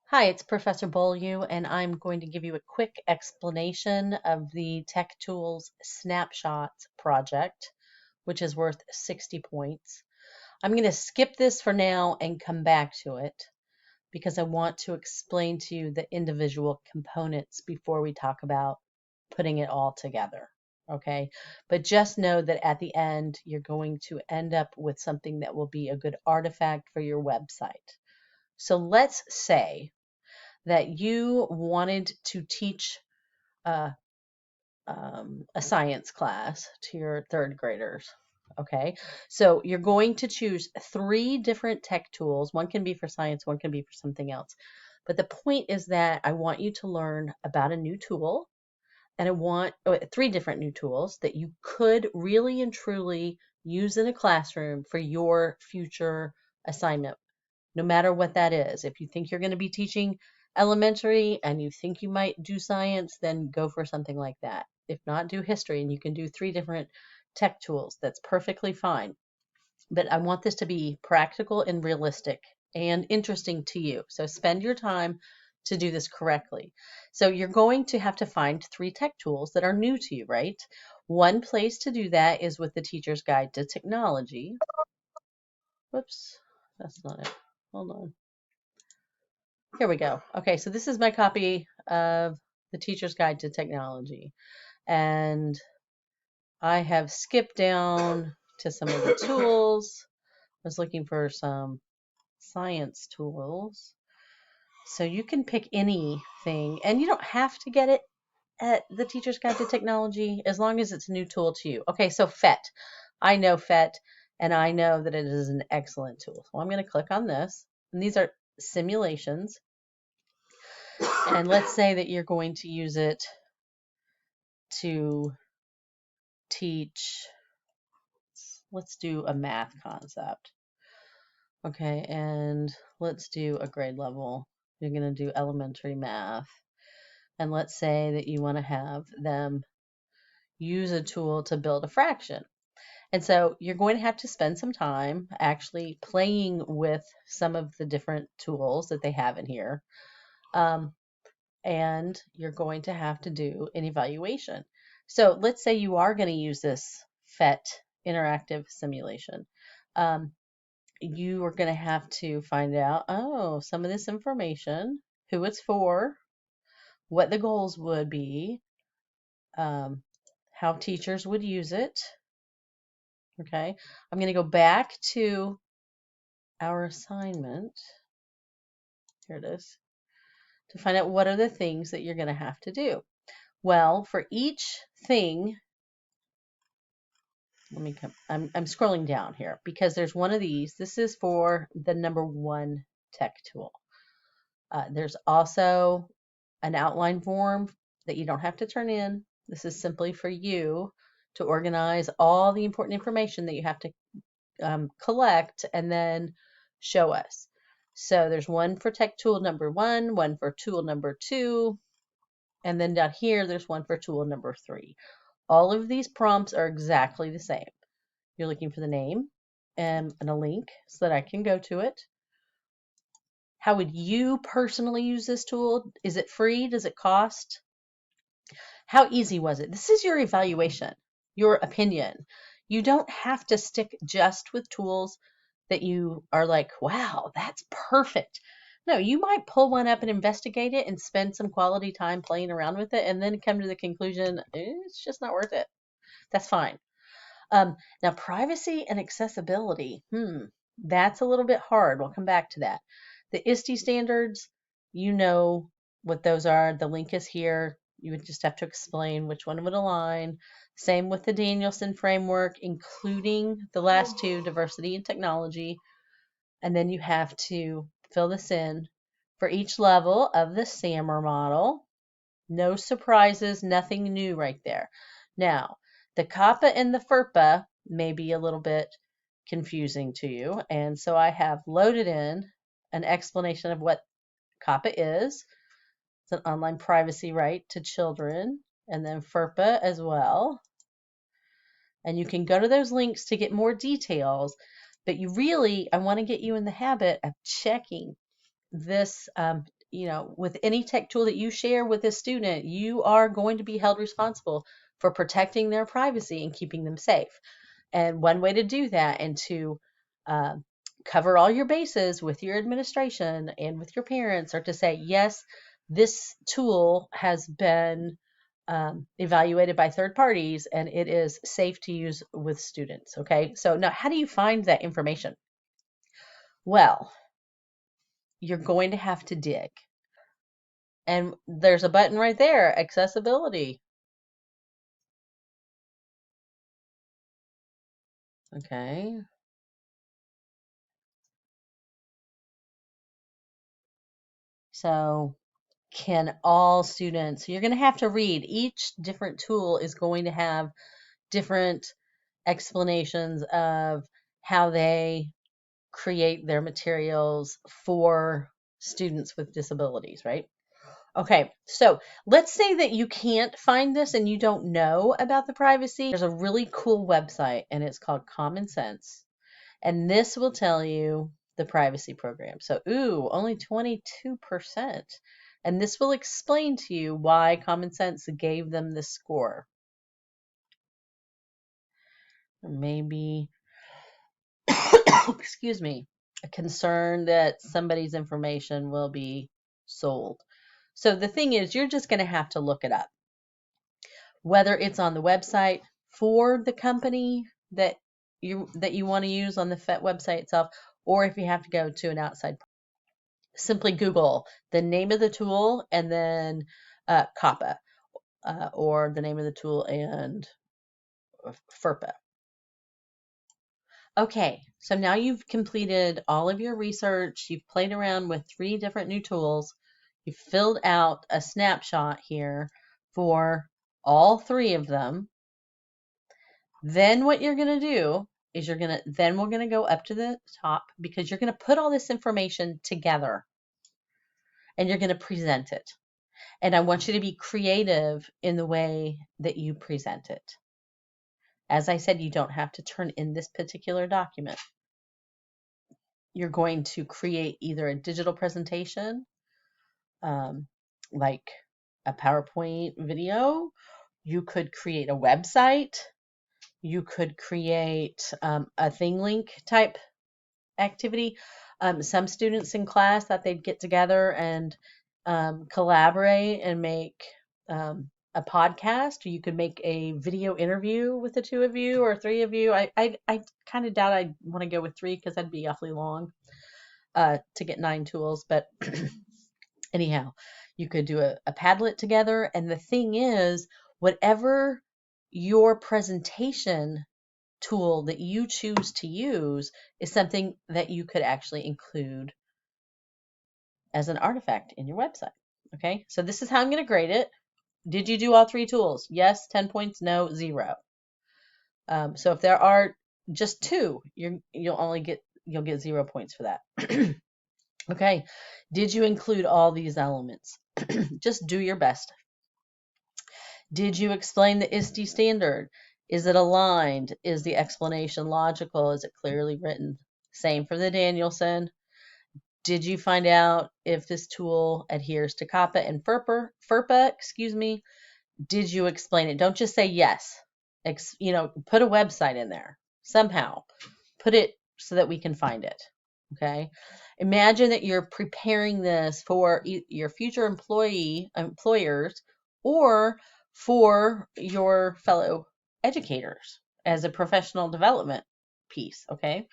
Hi, it's Professor Beaulieu, and I'm going to give you a quick explanation of the Tech Tools Snapshots project, which is worth 60 points. I'm going to skip this for now and come back to it because I want to explain to you the individual components before we talk about putting it all together. Okay, but just know that at the end, you're going to end up with something that will be a good artifact for your website. So let's say that you wanted to teach uh, a science class to your third graders. Okay, so you're going to choose three different tech tools. One can be for science, one can be for something else. But the point is that I want you to learn about a new tool, and I want three different new tools that you could really and truly use in a classroom for your future assignment, no matter what that is. If you think you're going to be teaching elementary and you think you might do science, then go for something like that. If not, do history, and you can do three different tech tools. That's perfectly fine. But I want this to be practical and realistic and interesting to you. So spend your time to do this correctly. So you're going to have to find three tech tools that are new to you, right? One place to do that is with the Teacher's Guide to Technology. Whoops, that's not it. Hold on. Here we go. Okay, so this is my copy of the Teacher's Guide to Technology. And I have skipped down to some of the tools. I was looking for some science tools. So you can pick anything, and you don't have to get it at the Teacher's Guide to Technology as long as it's a new tool to you. Okay, so PhET. I know PhET, and I know that it is an excellent tool. So I'm going to click on this. And these are simulations. And let's say that you're going to use it to teach, let's do a math concept. Okay, and let's do a grade level. You're going to do elementary math. And let's say that you want to have them use a tool to build a fraction. And so you're going to have to spend some time actually playing with some of the different tools that they have in here. And you're going to have to do an evaluation. So let's say you are going to use this PhET interactive simulation. You are going to have to find out, some of this information, who it's for, what the goals would be, how teachers would use it. Okay, I'm going to go back to our assignment. Here it is. To find out what are the things that you're going to have to do. Well, for each thing, let me come, I'm scrolling down here because there's one of these. This is for the number one tech tool. There's also an outline form that you don't have to turn in. This is simply for you to organize all the important information that you have to collect and then show us. So there's one for tech tool number one for tool number two, and then down here there's one for tool number three. All of these prompts are exactly the same. You're looking for the name and a link so that I can go to it. How would you personally use this tool? Is it free? Does it cost? How easy was it? This is your evaluation, your opinion. You don't have to stick just with tools that you are like, wow, that's perfect. No, you might pull one up and investigate it and spend some quality time playing around with it and then come to the conclusion it's just not worth it. That's fine. Now, privacy and accessibility, that's a little bit hard. We'll come back to that. The ISTE standards, you know what those are. The link is here. You would just have to explain which one would align. Same with the Danielson framework, including the last two, diversity and technology. And then you have to fill this in for each level of the SAMR model. No surprises, nothing new right there. Now, the CAPA and the FERPA may be a little bit confusing to you, and so I have loaded in an explanation of what CAPA is. It's an online privacy right to children, and then FERPA as well. And you can go to those links to get more details, but I want to get you in the habit of checking this with any tech tool that you share with a student, you are going to be held responsible for protecting their privacy and keeping them safe. And one way to do that and to uh, cover all your bases with your administration and with your parents are to say, yes, this tool has been evaluated by third parties and it is safe to use with students. Okay, so now how do you find that information? Well, you're going to have to dig. And there's a button right there, accessibility. Okay. So can all students, so you're going to have to read. Each different tool is going to have different explanations of how they create their materials for students with disabilities, right? Okay, so let's say that you can't find this and you don't know about the privacy. There's a really cool website and it's called Common Sense. And this will tell you the privacy program. So, ooh, only 22%. And this will explain to you why Common Sense gave them this score. Or maybe, excuse me, a concern that somebody's information will be sold. So the thing is, you're just going to have to look it up. Whether it's on the website for the company that you want to use on the FET website itself, or if you have to go to an outside, simply Google the name of the tool and then COPPA, or the name of the tool and FERPA. Okay, so now you've completed all of your research. You've played around with 3 different new tools. You've filled out a snapshot here for all 3 of them. Then what you're going to do is we're going to go up to the top because you're going to put all this information together and you're going to present it. And I want you to be creative in the way that you present it. As I said, you don't have to turn in this particular document. You're going to create either a digital presentation, like a PowerPoint video. You could create a website. You could create a thing link type activity. Some students in class that they'd get together and collaborate and make a podcast. You could make a video interview with the 2 of you or 3 of you. I kind of doubt I'd want to go with 3 because that'd be awfully long to get 9 tools. But anyhow, you could do a Padlet together. And the thing is, whatever your presentation tool that you choose to use is something that you could actually include as an artifact in your website. Okay, so this is how I'm going to grade it. Did you do all 3 tools? Yes, 10 points. No, 0. So if there are just 2, you'll get 0 points for that. Okay, did you include all these elements? Just do your best. Did you explain the ISTE standard? Is it aligned? Is the explanation logical? Is it clearly written? Same for the Danielson. Did you find out if this tool adheres to COPPA and FERPA, excuse me? Did you explain it? Don't just say yes. Put a website in there somehow. Put it so that we can find it. Okay. Imagine that you're preparing this for your future employers, or for your fellow educators as a professional development piece. Okay.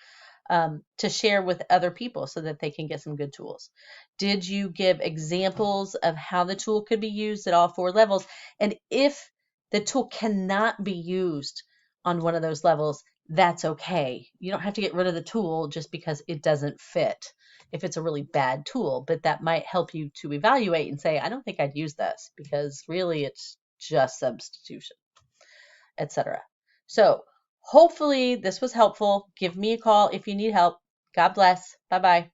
To share with other people so that they can get some good tools. Did you give examples of how the tool could be used at all 4 levels? And if the tool cannot be used on one of those levels, that's okay. You don't have to get rid of the tool just because it doesn't fit if it's a really bad tool, but that might help you to evaluate and say, I don't think I'd use this because really it's just substitution, etc. So hopefully this was helpful. Give me a call if you need help. God bless. Bye-bye.